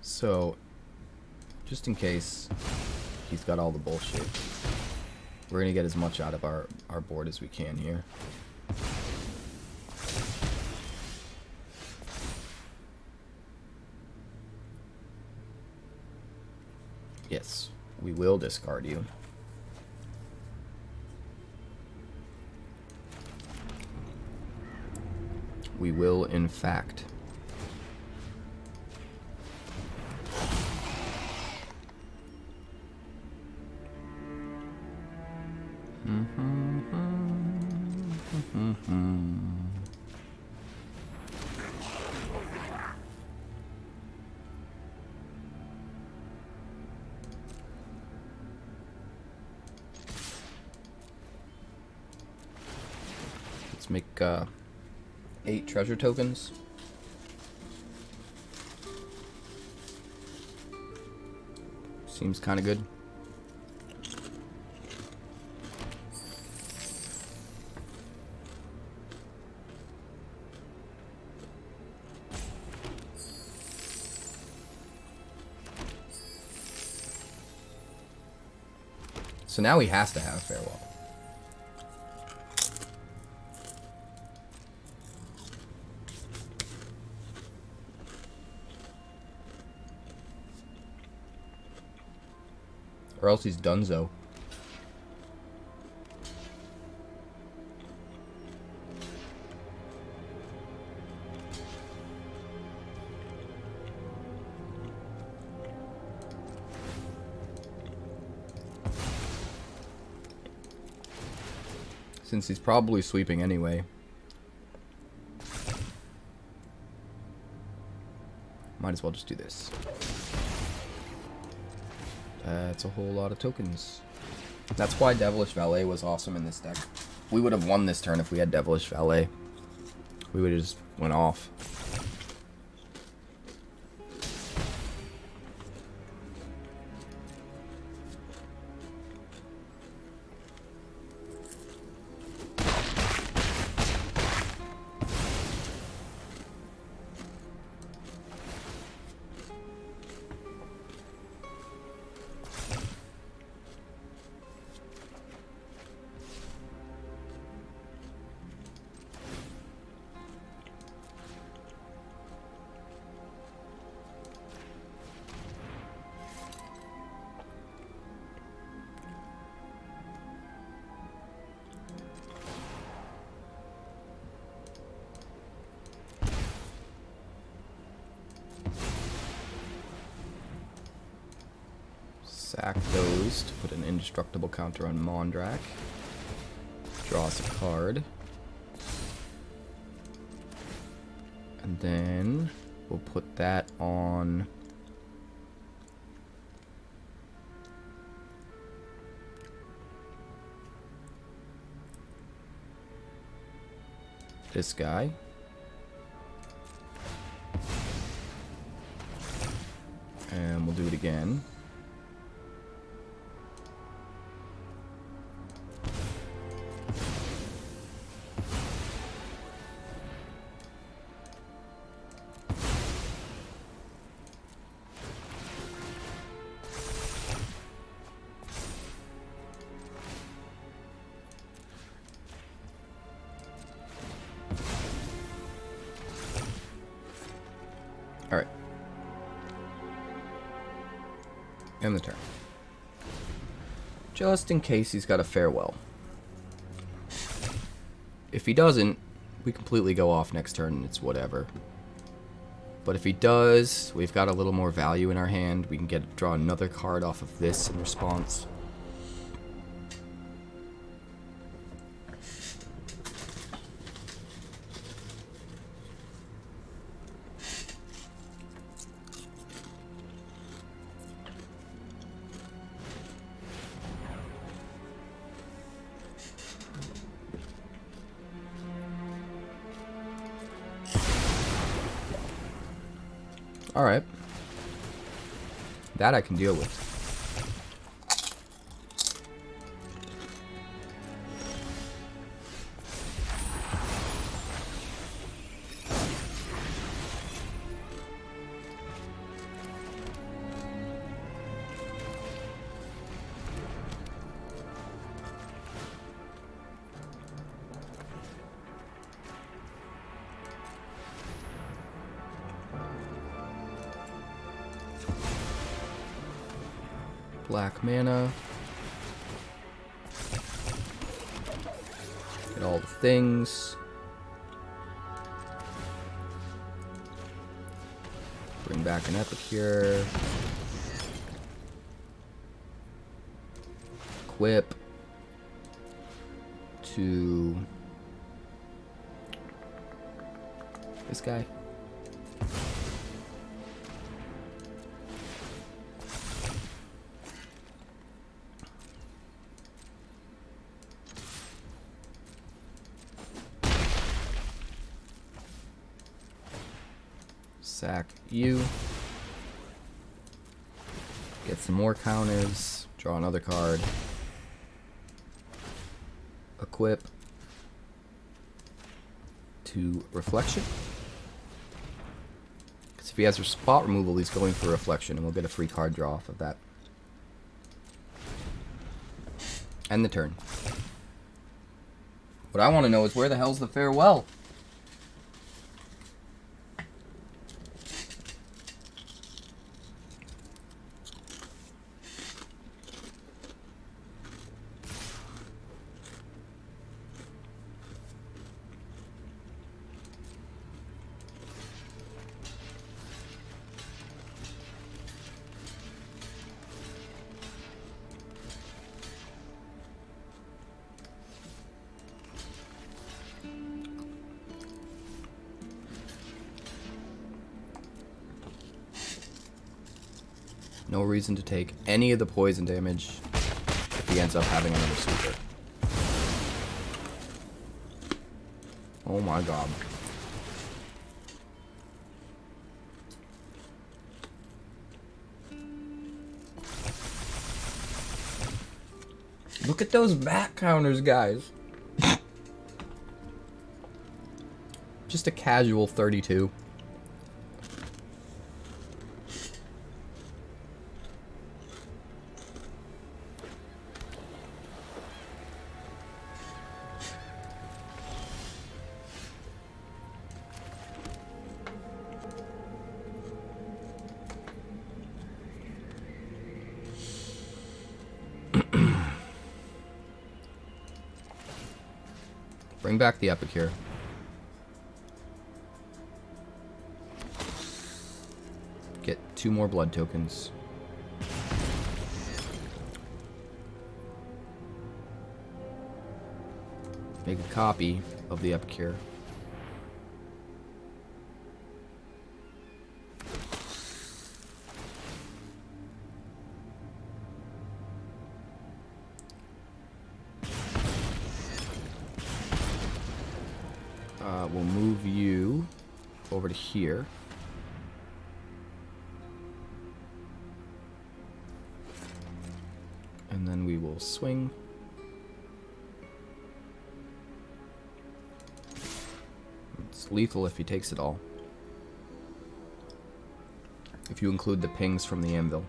So, just in case he's got all the bullshit, we're going to get as much out of our board as we can here. Yes, we will discard you. We will, in fact. Let's make 8 treasure tokens. Seems kind of good. So now he has to have Farewell. Or else he's donezo. Since he's probably sweeping anyway. Might as well just do this. That's a whole lot of tokens. That's why Devilish Valet was awesome in this deck. We would have won this turn if we had Devilish Valet. We would have just went off. Sack those to put an indestructible counter on Mondrak. Draw us a card. And then we'll put that on this guy. And we'll do it again. Alright. End the turn. Just in case he's got a farewell. If he doesn't, we completely go off next turn and it's whatever. But if he does, we've got a little more value in our hand. We can draw another card off of this in response. Alright. That I can deal with. Black mana. Get all the things. Bring back an Epicure. Equip to this guy. Sack you. Get some more counters. Draw another card. Equip to Reflection. Because if he has spot removal, he's going for Reflection, and we'll get a free card draw off of that. End the turn. What I want to know is where the hell's the farewell? No reason to take any of the poison damage if he ends up having another sweeper. Oh my god. Look at those back counters, guys. Just a casual 32. Bring back the Epicure. Get 2 more blood tokens. Make a copy of the Epicure. We'll move you over to here. And then we will swing. It's lethal if he takes it all. If you include the pings from the anvil.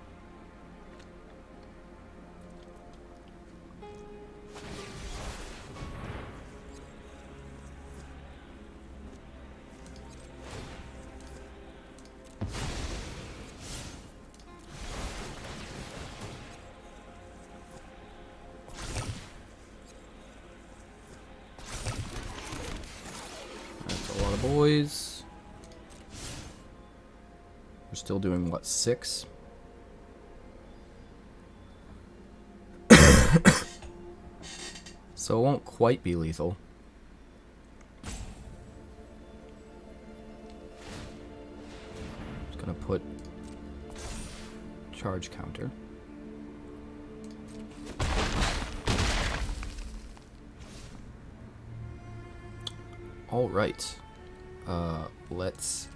Boys, we're still doing what, 6? So it won't quite be lethal. Just gonna put charge counter. All right. Let's...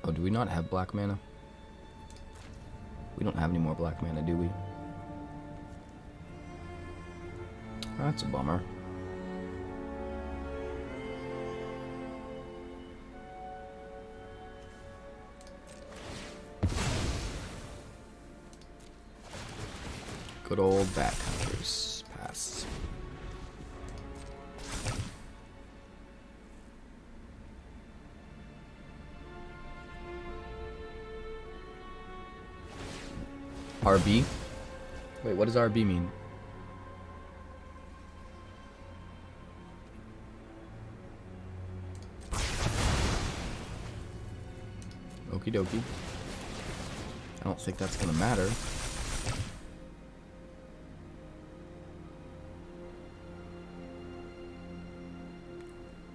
Oh, do we not have black mana? We don't have any more black mana, do we? That's a bummer. Good old back counters. Pass. RB? Wait, what does RB mean? Okie dokie. I don't think that's gonna matter.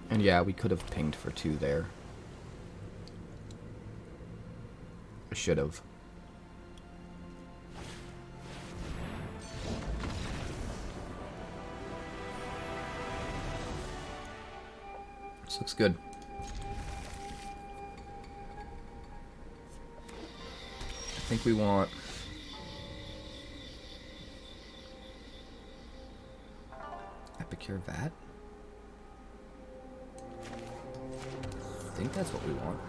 And yeah, we could have pinged for 2 there. I should have. This looks good. I think we want... Epicure Vat? I think that's what we want.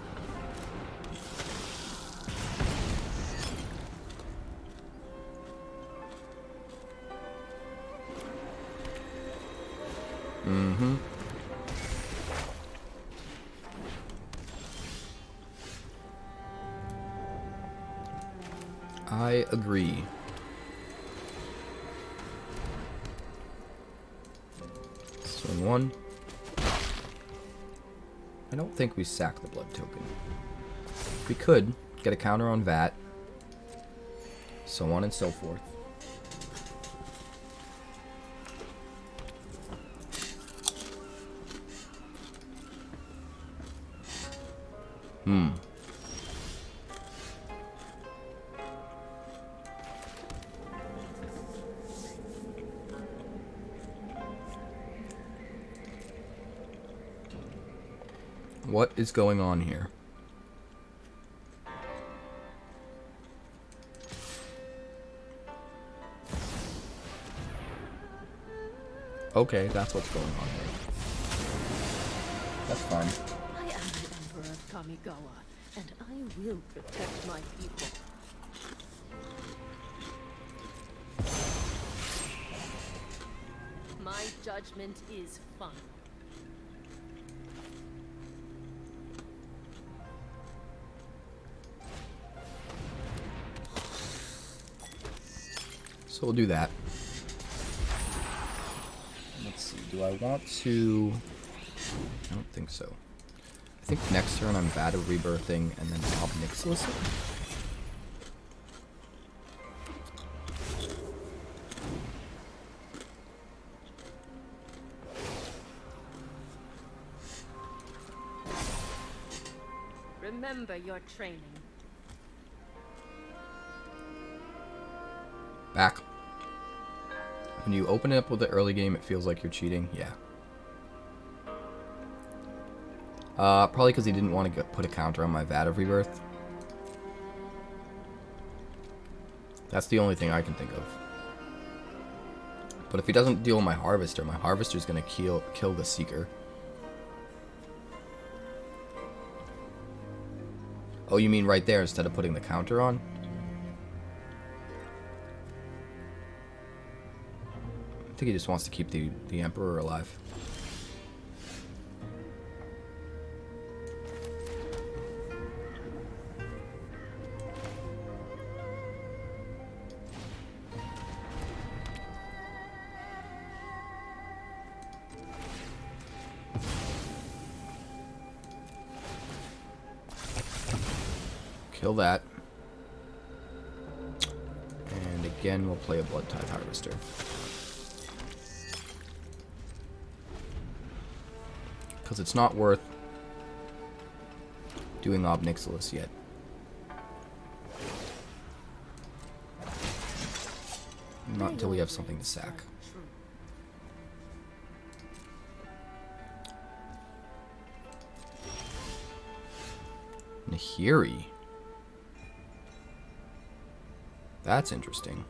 Mm-hmm. I agree. Swing 1. I don't think we sack the blood token. We could get a counter on Vat, so on and so forth. What is going on here? Okay, that's what's going on here. That's fine. I am the Emperor of Kamigawa, and I will protect my people. My judgment is final. So we'll do that. Let's see, do I want to... I don't think so. I think next turn I'm Vat of Rebirthing and then Bob Nixless. Remember your training. Back. When you open it up with the early game, it feels like you're cheating. Yeah. Probably because he didn't want to put a counter on my Vat of Rebirth. That's the only thing I can think of. But if he doesn't deal with my Harvester's going to kill the Seeker. Oh, you mean right there instead of putting the counter on? I think he just wants to keep the Emperor alive. Kill that. And again, we'll play a Bloodtithe Harvester. Because it's not worth doing Ob Nixilis yet. Not until we have something to sack. Nahiri. That's interesting.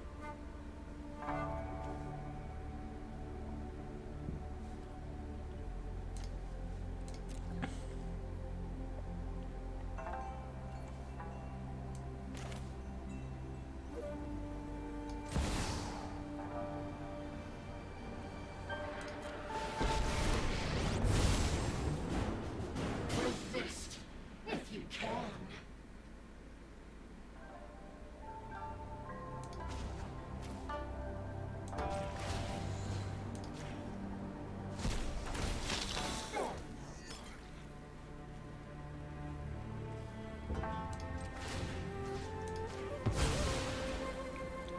Resist, if you can.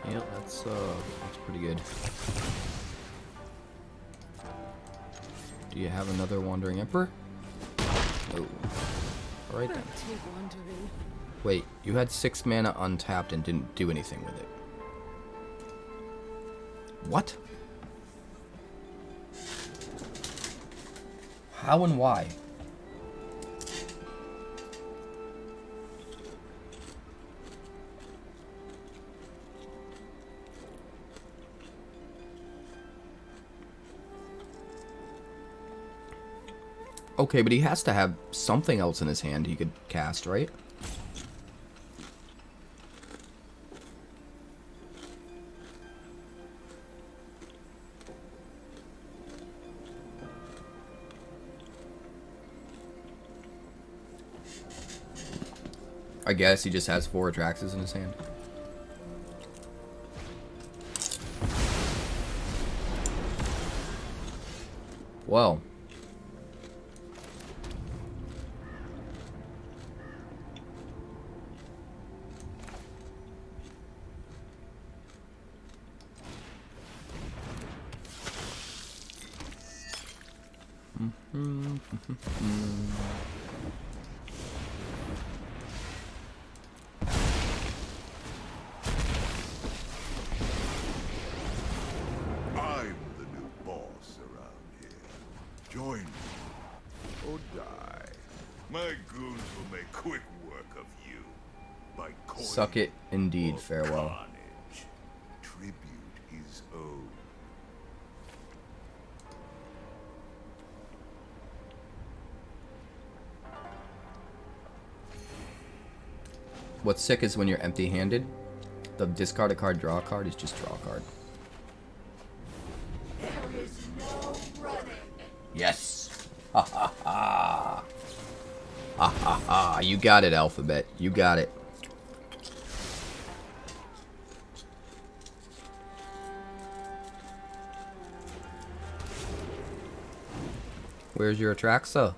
Yeah, that's pretty good. Do you have another Wandering Emperor? No. Alright then. Wait, you had 6 mana untapped and didn't do anything with it. What? How and why? Okay, but he has to have something else in his hand he could cast, right? I guess he just has 4 Atraxes in his hand. Well. I'm the new boss around here. Join me or die. My goons will make quick work of you. By coin Suck it, indeed. or Farewell. carnage. Tribute is owed. What's sick is when you're empty-handed, the discard a card, draw a card is just draw a card. There is no running. Yes! Ha ha ha! Ha ha ha! You got it, Alphabet. You got it. Where's your Atraxa?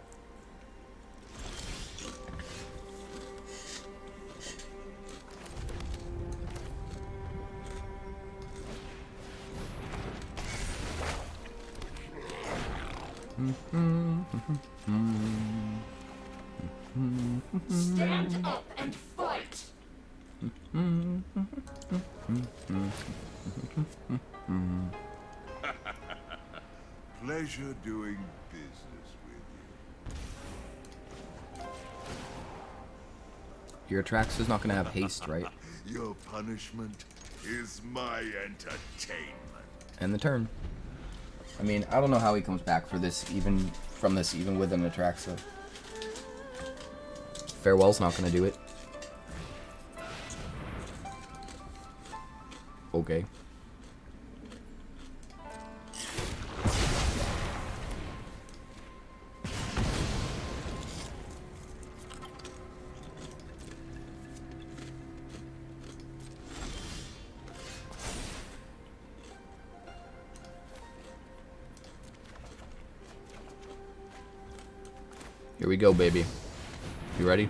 Stand up and fight. Pleasure doing business with you. Your Atraxa's not gonna have haste, right? Your punishment is my entertainment. End the turn. I mean, I don't know how he comes back for this, even with an Atraxa. Farewell's not gonna do it. Okay. Here we go, baby. You ready?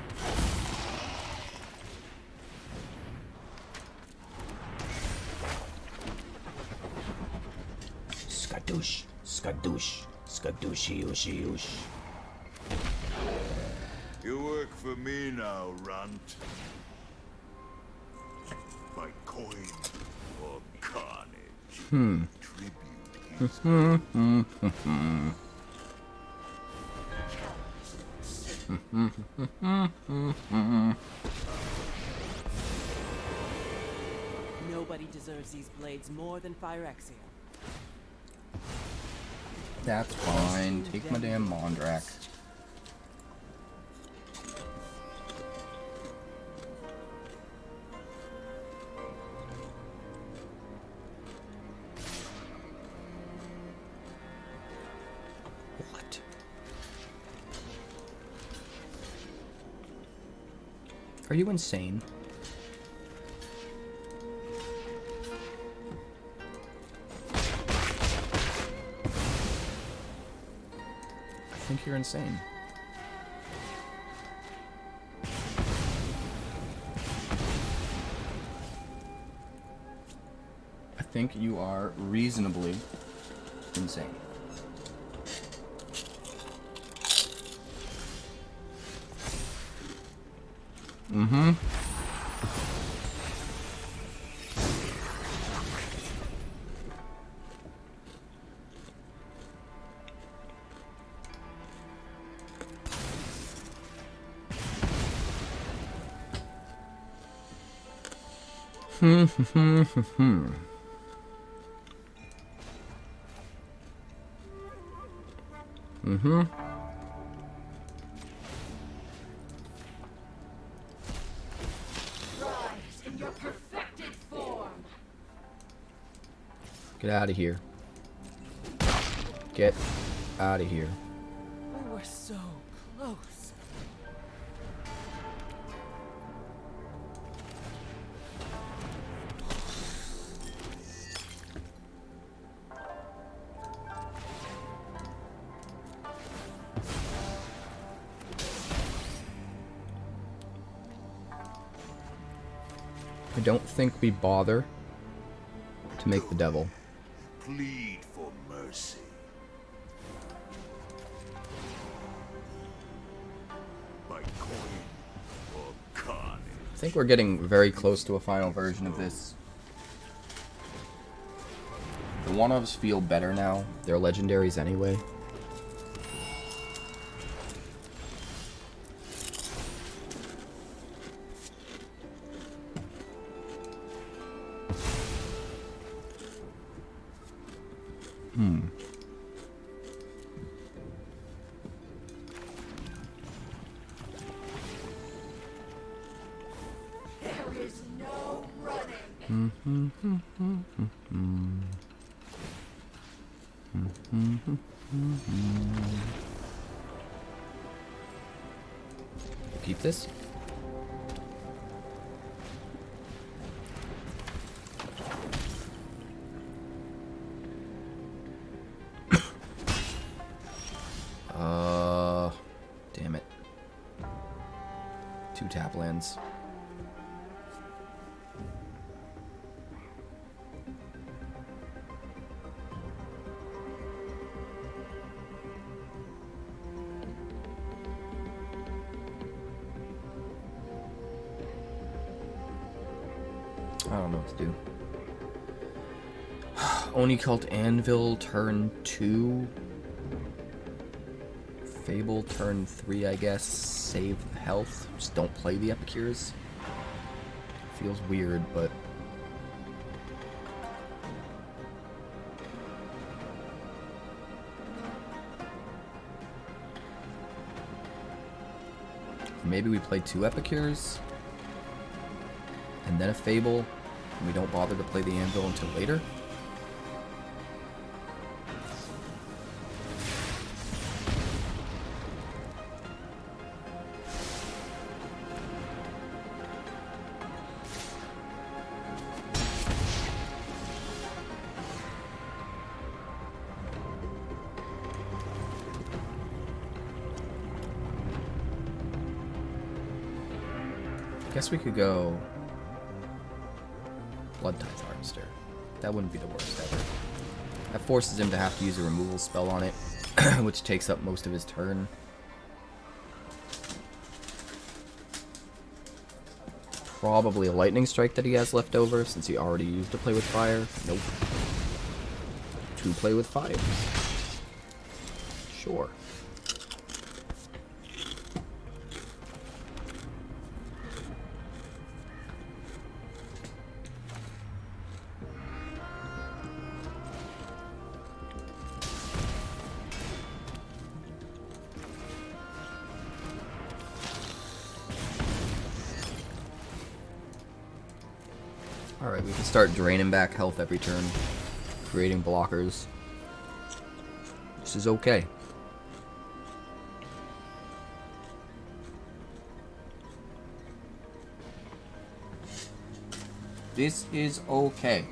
Skadoosh, skadoosh, skadooshi, yoshi, yosh. You work for me now, runt. By coin or carnage. Tribute is Nobody deserves these blades more than Phyrexia. That's fine. Take my damn Mondrak. What? Are you insane? I think you're insane. I think you are reasonably insane. Mm-hmm. Mm-hmm. Rise in your perfected form. Get out of here. Get out of here. We were so close. I don't think we bother to make the devil. plead for mercy. By coin or carnage. I think we're getting very close to a final version of this. The one-ofs feel better now. They're legendaries anyway. Keep this. Damn it. 2 tap lands. I don't know what to do. Oni-Cult Anvil turn 2. Fable turn 3, I guess. Save the health. Just don't play the Epicures. Feels weird, but... maybe we play 2 Epicures. And then a Fable. And we don't bother to play the Anvil until later. Guess we could go Bloodtithe Harvester. That wouldn't be the worst ever. That forces him to have to use a removal spell on it, which takes up most of his turn. Probably a lightning strike that he has left over, since he already used to play with fire. Nope. 2 play with fire. Sure. Alright, we can start draining back health every turn, creating blockers. This is okay. This is okay.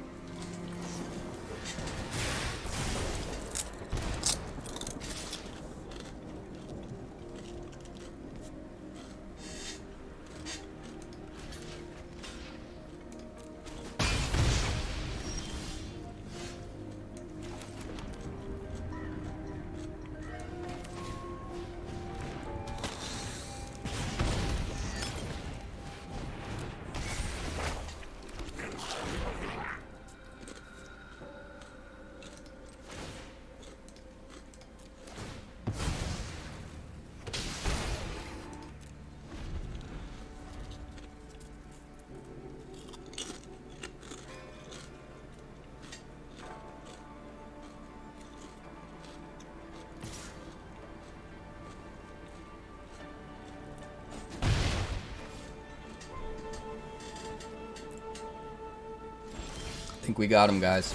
I think we got him, guys.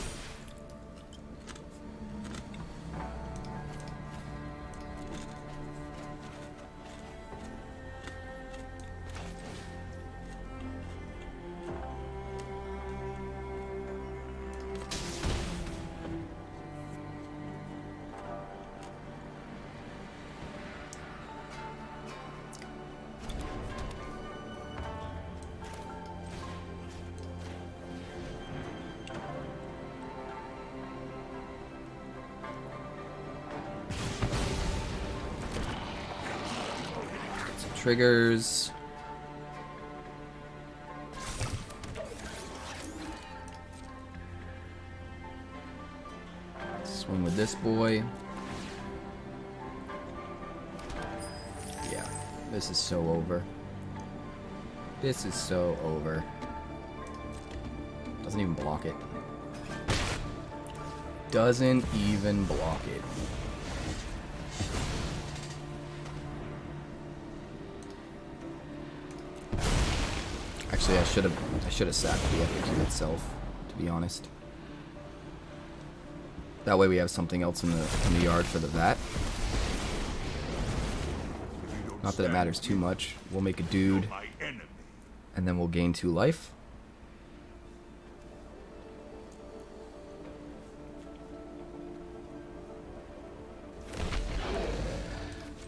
Triggers. Swing with this boy. Yeah, this is so over. This is so over. Doesn't even block it. Doesn't even block it. Actually, I should have sacked the Epicure itself, to be honest. That way we have something else in the yard for the Vat. Not that it matters too much. We'll make a dude, and then we'll gain 2 life.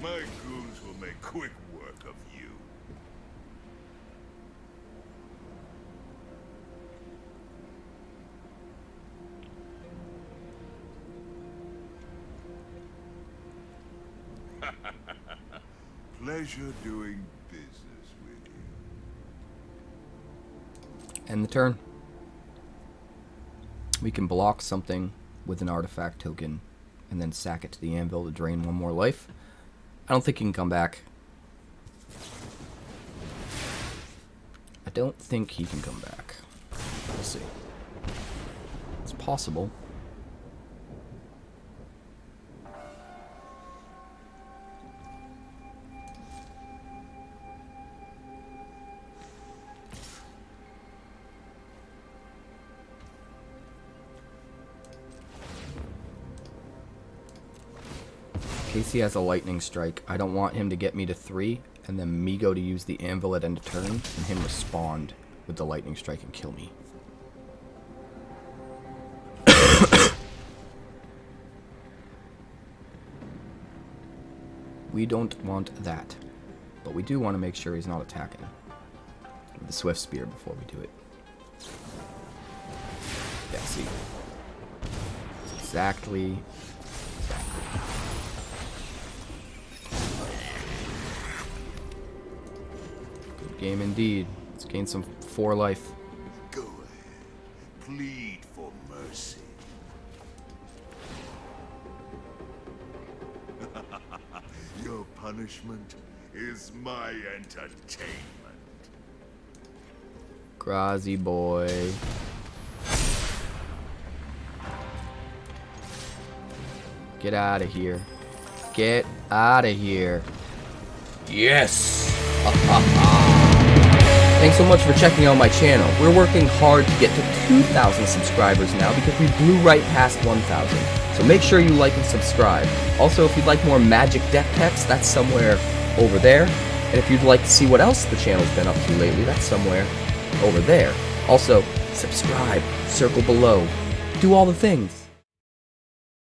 My goons will make quick work of you. Pleasure doing business with you. End the turn. We can block something with an artifact token and then sack it to the anvil to drain 1 more life. I don't think he can come back. I don't think he can come back. We'll see. It's possible. Casey has a lightning strike. I don't want him to get me to 3, and then me go to use the anvil at end of turn, and him respond with the lightning strike and kill me. We don't want that. But we do want to make sure he's not attacking with the Swift Spear before we do it. Yeah, see. Exactly. Game indeed. Let's gain some 4 life. Go ahead. Plead for mercy. Your punishment is my entertainment. Grazy boy. Get out of here. Get out of here. Yes! Thanks so much for checking out my channel. We're working hard to get to 2,000 subscribers now because we blew right past 1,000. So make sure you like and subscribe. Also, if you'd like more magic deck text, that's somewhere over there. And if you'd like to see what else the channel's been up to lately, that's somewhere over there. Also, subscribe, circle below, do all the things.